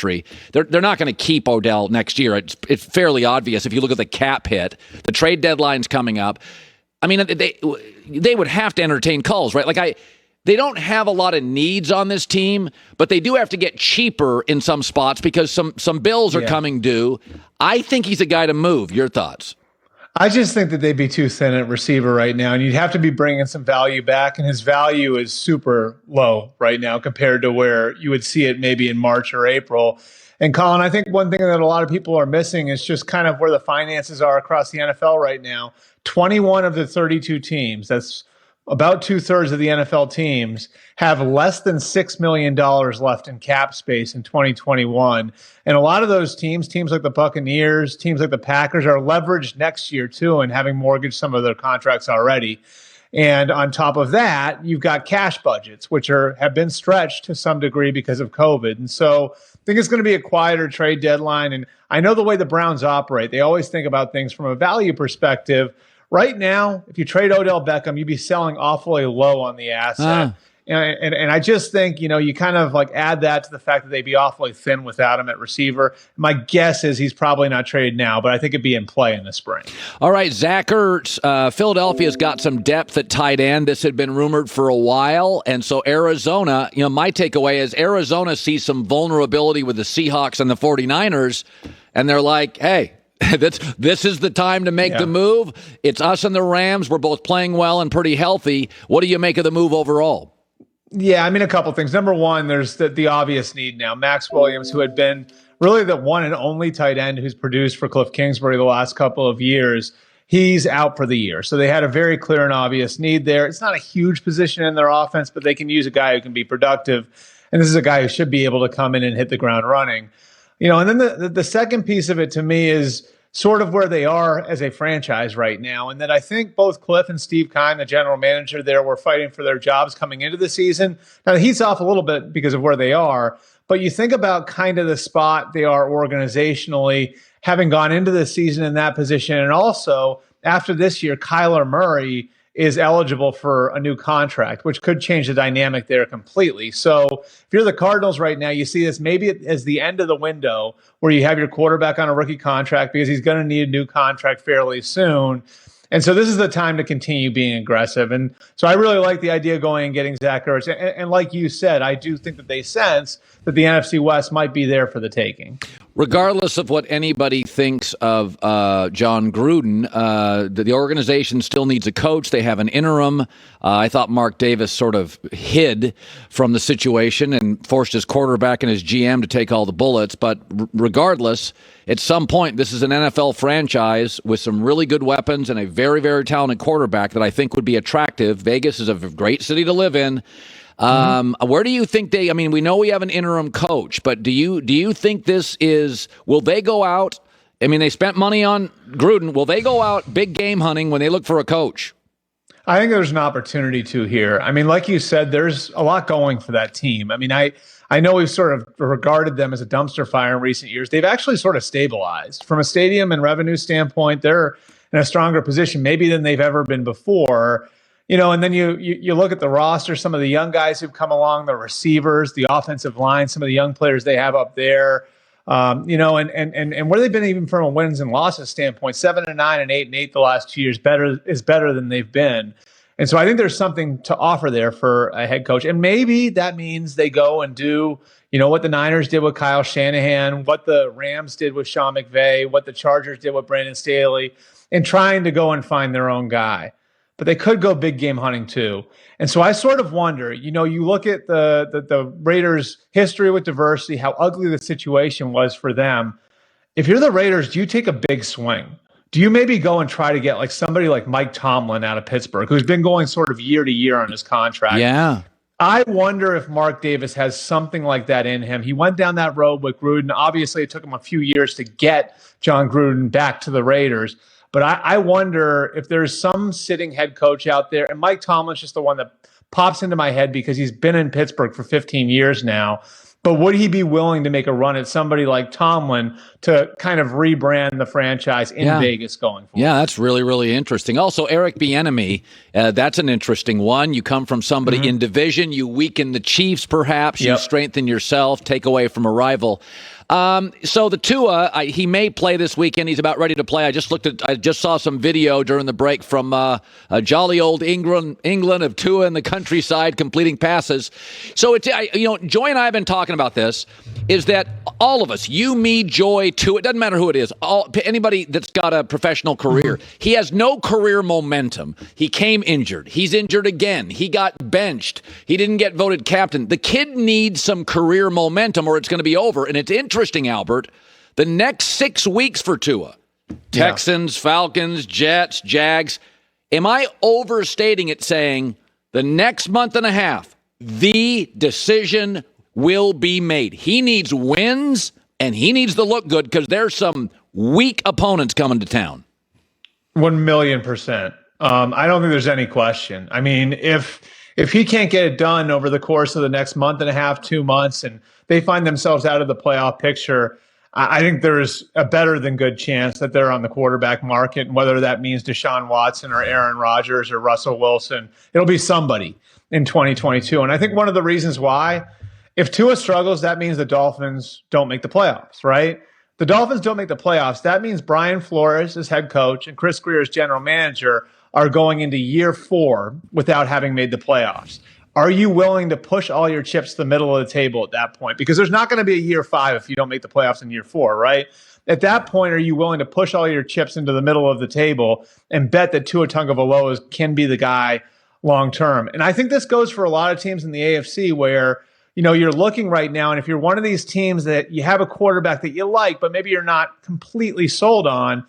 country. They're not going to keep Odell next year. It's fairly obvious if you look at the cap hit. The trade deadline's coming up. I mean, they would have to entertain calls, right? They don't have a lot of needs on this team, but they do have to get cheaper in some spots because some bills are coming due. I think he's a guy to move. Your thoughts? I just think that they'd be too thin at receiver right now, and you'd have to be bringing some value back, and his value is super low right now compared to where you would see it maybe in March or April. And Colin, I think one thing that a lot of people are missing is just kind of where the finances are across the NFL right now. 21 of the 32 teams, that's about 2/3 of the NFL teams, have less than $6 million left in cap space in 2021. And a lot of those teams like the Buccaneers, teams like the Packers, are leveraged next year too and having mortgaged some of their contracts already. And on top of that, you've got cash budgets, which have been stretched to some degree because of COVID. And so I think it's going to be a quieter trade deadline. And I know the way the Browns operate, they always think about things from a value perspective. Right now, if you trade Odell Beckham, you'd be selling awfully low on the asset. And I just think, you kind of like add that to the fact that they'd be awfully thin without him at receiver. My guess is he's probably not traded now, but I think it'd be in play in the spring. All right, Zach Ertz, Philadelphia's got some depth at tight end. This had been rumored for a while. And so Arizona, my takeaway is Arizona sees some vulnerability with the Seahawks and the 49ers. And they're like, hey, this is the time to make the move. It's us and the Rams. We're both playing well and pretty healthy. What do you make of the move overall? Yeah, I mean, a couple things. Number one, there's the obvious need now. Max Williams, who had been really the one and only tight end who's produced for Cliff Kingsbury the last couple of years, he's out for the year. So they had a very clear and obvious need there. It's not a huge position in their offense, but they can use a guy who can be productive. And this is a guy who should be able to come in and hit the ground running. And then the second piece of it to me is sort of where they are as a franchise right now. And that I think both Cliff and Steve Keim, the general manager there, were fighting for their jobs coming into the season. Now, the heat's off a little bit because of where they are, but you think about kind of the spot they are organizationally, having gone into the season in that position. And also, after this year, Kyler Murray is eligible for a new contract, which could change the dynamic there completely. So if you're the Cardinals right now, you see this maybe as the end of the window where you have your quarterback on a rookie contract because he's going to need a new contract fairly soon. And so this is the time to continue being aggressive. And so I really like the idea of going and getting Zach Ertz. And like you said, I do think that they sense that the NFC West might be there for the taking. Regardless of what anybody thinks of John Gruden, the organization still needs a coach. They have an interim. I thought Mark Davis sort of hid from the situation and forced his quarterback and his GM to take all the bullets. But regardless, at some point, this is an NFL franchise with some really good weapons and a very, very talented quarterback that I think would be attractive. Vegas is a great city to live in. Where do you think we know we have an interim coach, but do you think will they go out? I mean, they spent money on Gruden. Will they go out big game hunting when they look for a coach? I think there's an opportunity to here. I mean, like you said, there's a lot going for that team. I mean, I know we've sort of regarded them as a dumpster fire in recent years. They've actually sort of stabilized from a stadium and revenue standpoint. They're in a stronger position maybe than they've ever been before. And then you look at the roster, some of the young guys who've come along, the receivers, the offensive line, some of the young players they have up there, and where they've been even from a wins and losses standpoint, 7-9 and 8-8 the last 2 years is better than they've been. And so I think there's something to offer there for a head coach. And maybe that means they go and do, what the Niners did with Kyle Shanahan, what the Rams did with Sean McVay, what the Chargers did with Brandon Staley, and trying to go and find their own guy. But they could go big game hunting too. And so I sort of wonder, you look at the Raiders' history with diversity, how ugly the situation was for them. If you're the Raiders, do you take a big swing? Do you maybe go and try to get like somebody like Mike Tomlin out of Pittsburgh, who's been going sort of year to year on his contract? Yeah. I wonder if Mark Davis has something like that in him. He went down that road with Gruden. Obviously, it took him a few years to get John Gruden back to the Raiders. But I wonder if there's some sitting head coach out there, and Mike Tomlin's just the one that pops into my head because he's been in Pittsburgh for 15 years now, But would he be willing to make a run at somebody like Tomlin to kind of rebrand the franchise in Vegas going forward? Yeah, that's really, really interesting. Also, Eric Bieniemy, that's an interesting one. You come from somebody in division, you weaken the Chiefs, perhaps, you strengthen yourself, take away from a rival. So the Tua, he may play this weekend. He's about ready to play. I just saw some video during the break from jolly old England of Tua in the countryside completing passes. So it's Joy and I have been talking about this. Is that all of us, you, me, Joy, Tua? It doesn't matter who it is. Anybody that's got a professional career, he has no career momentum. He came injured. He's injured again. He got benched. He didn't get voted captain. The kid needs some career momentum, or it's going to be over. And it's interesting, Albert, the next 6 weeks for Tua, Texans, Falcons, Jets, Jags. Am I overstating it saying the next month and a half, the decision will be made? He needs wins, and he needs to look good because there's some weak opponents coming to town. 1,000,000%. I don't think there's any question. I mean, if he can't get it done over the course of the next month and a half, 2 months, and they find themselves out of the playoff picture, I think there's a better than good chance that they're on the quarterback market. And whether that means Deshaun Watson or Aaron Rodgers or Russell Wilson, it'll be somebody in 2022. And I think one of the reasons why, if Tua struggles, that means the Dolphins don't make the playoffs, right? The Dolphins don't make the playoffs. That means Brian Flores as head coach and Chris Greer as general manager are going into year 4 without having made the playoffs. Are you willing to push all your chips to the middle of the table at that point? Because there's not going to be a year 5 if you don't make the playoffs in year 4, right? At that point, are you willing to push all your chips into the middle of the table and bet that Tua Tagovailoa can be the guy long term? And I think this goes for a lot of teams in the AFC where, you're looking right now, and if you're one of these teams that you have a quarterback that you like, but maybe you're not completely sold on,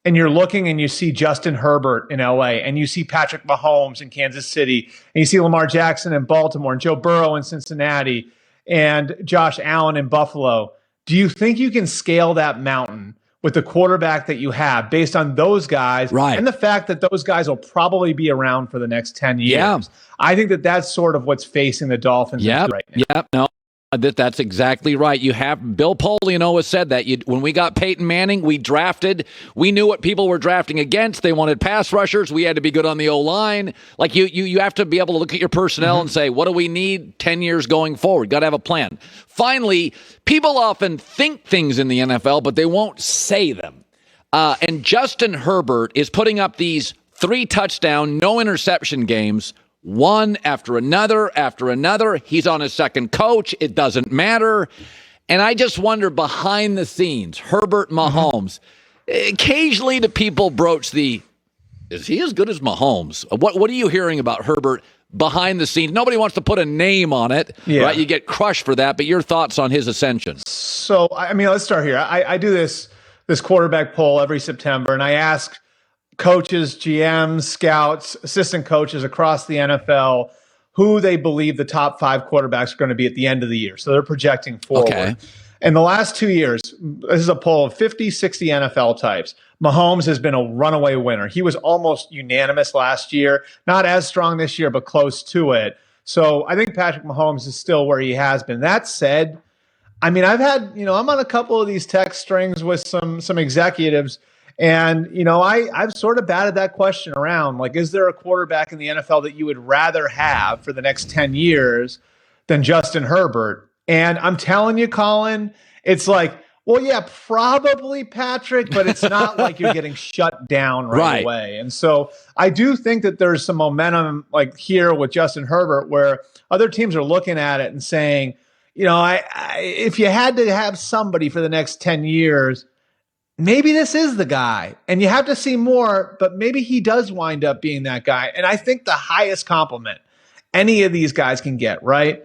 and you're looking and you see Justin Herbert in LA, and you see Patrick Mahomes in Kansas City, and you see Lamar Jackson in Baltimore, and Joe Burrow in Cincinnati, and Josh Allen in Buffalo. Do you think you can scale that mountain with the quarterback that you have based on those guys and the fact that those guys will probably be around for the next 10 years? Yeah. I think that that's sort of what's facing the Dolphins right now. Yeah, no. That's exactly right. You have Bill Polian has said that when we got Peyton Manning, we knew what people were drafting against. They wanted pass rushers. We had to be good on the O-line. Like you have to be able to look at your personnel and say, what do we need 10 years going forward? Got to have a plan. Finally, people often think things in the NFL, but they won't say them. And Justin Herbert is putting up these 3 touchdown, no interception games, one after another after another. He's on his second coach. It doesn't matter. And I just wonder, behind the scenes, Herbert, Mahomes, occasionally do people broach is he as good as Mahomes? What are you hearing about Herbert behind the scenes? Nobody wants to put a name on it, right? You get crushed for that, but your thoughts on his ascension. So, I mean, let's start here. I do this quarterback poll every September, and I ask coaches, GMs, scouts, assistant coaches across the NFL who they believe the top 5 quarterbacks are going to be at the end of the year. So they're projecting forward. Okay. In the last 2 years, this is a poll of 50, 60 NFL types. Mahomes has been a runaway winner. He was almost unanimous last year. Not as strong this year, but close to it. So I think Patrick Mahomes is still where he has been. That said, I mean, I've had, I'm on a couple of these text strings with some executives. And, I've sort of batted that question around. Like, is there a quarterback in the NFL that you would rather have for the next 10 years than Justin Herbert? And I'm telling you, Colin, it's like, well, yeah, probably Patrick, but it's not like you're getting shut down right away. And so I do think that there's some momentum like here with Justin Herbert where other teams are looking at it and saying, if you had to have somebody for the next 10 years, maybe this is the guy. And you have to see more, but maybe he does wind up being that guy. And I think the highest compliment any of these guys can get, right?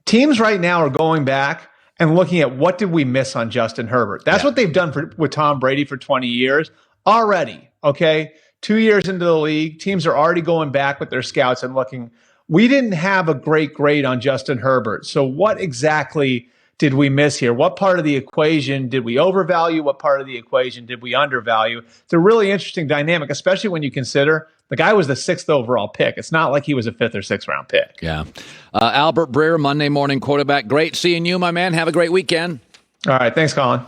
Teams right now are going back and looking at what did we miss on Justin Herbert. That's what they've done with Tom Brady for 20 years already, okay? 2 years into the league, teams are already going back with their scouts and looking, we didn't have a great grade on Justin Herbert. So what exactly did we miss here? What part of the equation did we overvalue? What part of the equation did we undervalue? It's a really interesting dynamic, especially when you consider The guy was the 6th overall pick. It's not like he was a 5th or 6th round pick. Yeah. Albert Breer, Monday morning quarterback. Great seeing you, my man. Have a great weekend. All right. Thanks, Colin.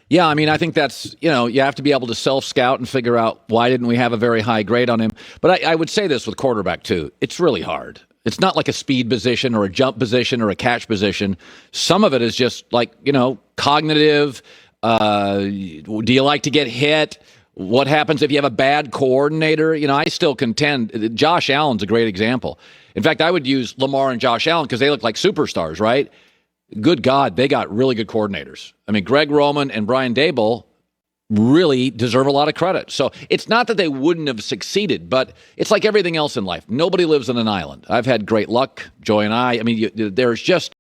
Yeah, I mean, I think that's, you have to be able to self-scout and figure out why didn't we have a very high grade on him. But I would say this with quarterback, too. It's really hard. It's not like a speed position or a jump position or a catch position. Some of it is just like, cognitive. Do you like to get hit? What happens if you have a bad coordinator? I still contend Josh Allen's a great example. In fact, I would use Lamar and Josh Allen because they look like superstars, right? Good God, they got really good coordinators. I mean, Greg Roman and Brian Daboll really deserve a lot of credit. So it's not that they wouldn't have succeeded, but it's like everything else in life. Nobody lives on an island. I've had great luck, Joy and I. I mean, there's just